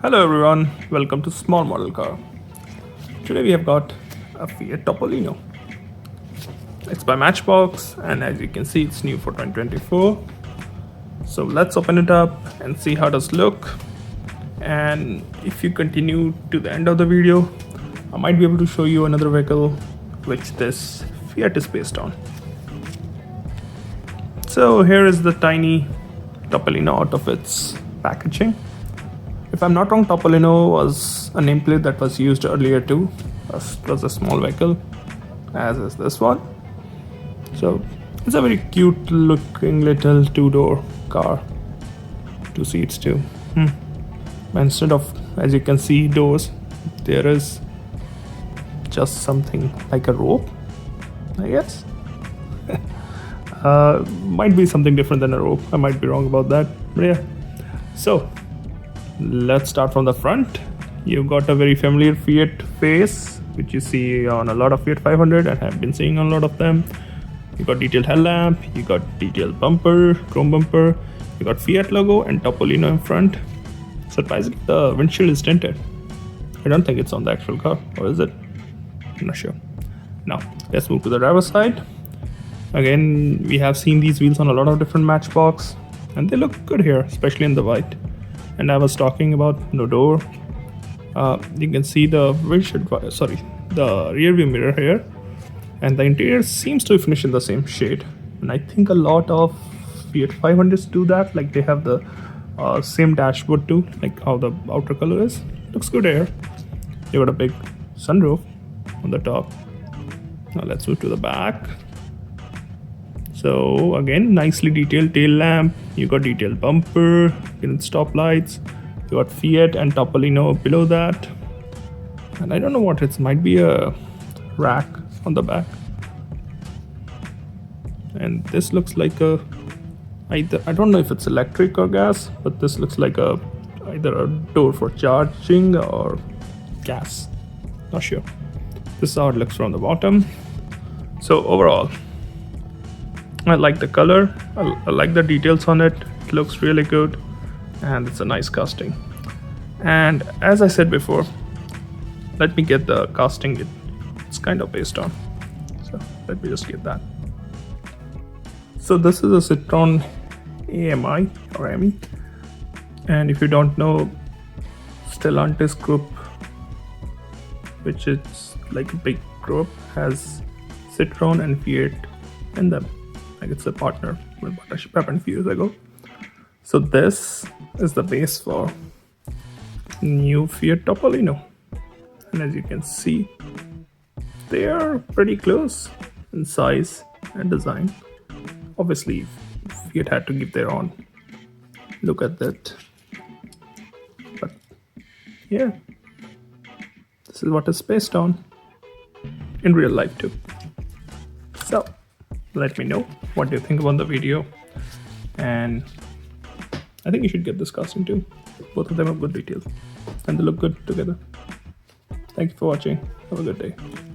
Hello everyone, welcome to Small Model Car. Today we have got a Fiat Topolino. It's by Matchbox and as you can see it's new for 2024. So let's open it up and see how it does look. And if you continue to the end of the video, I might be able to show you another vehicle which this Fiat is based on. So here is the tiny Topolino out of its packaging. If I'm not wrong, Topolino was a nameplate that was used earlier too. It was a small vehicle, as is this one. So it's a very cute looking little two-door car. 2 seats too. Instead of, as you can see, doors, there is just something like a rope, I guess. Might be something different than a rope. I might be wrong about that. But yeah. So let's start from the front. You've got a very familiar Fiat face, which you see on a lot of Fiat 500 and have been seeing on a lot of them. You got detailed headlamp, you got detailed bumper, chrome bumper, you got Fiat logo and Topolino in front. Surprisingly, the windshield is tinted. I don't think it's on the actual car, or is it? I'm not sure. Now, let's move to the driver's side. Again, we have seen these wheels on a lot of different Matchbox, and they look good here, especially in the white. And I was talking about no door. You can see the windshield, the rear view mirror here, and the interior seems to be finished in the same shade. And I think a lot of Fiat 500s do that, like they have the same dashboard too, like how the outer color is. Looks good here. You got a big sunroof on the top. Now let's move to the back. So again, nicely detailed tail lamp. You got detailed bumper, stop lights. You got Fiat and Topolino below that. And I don't know what it might be, a rack on the back. And this looks like a I don't know if it's electric or gas, but this looks like either a door for charging or gas. Not sure. This is how it looks from the bottom. So overall, I like the color. I like the details on it. It looks really good, and it's a nice casting. And as I said before, let me get the casting it's kind of based on. So let me just get that. So this is a Citroen AMI or AMI, and if you don't know, Stellantis group, which is like a big group, has Citroen and Fiat in them. Like it's a partner, when partnership happened a few years ago. So this is the base for new Fiat Topolino, and as you can see, they are pretty close in size and design. Obviously, Fiat had to give their own look at that, but yeah, this is what it's based on in real life too. So let me know what you think about the video, and I think you should get this casting too. Both of them have good details and they look good together. Thank you for watching. Have a good day.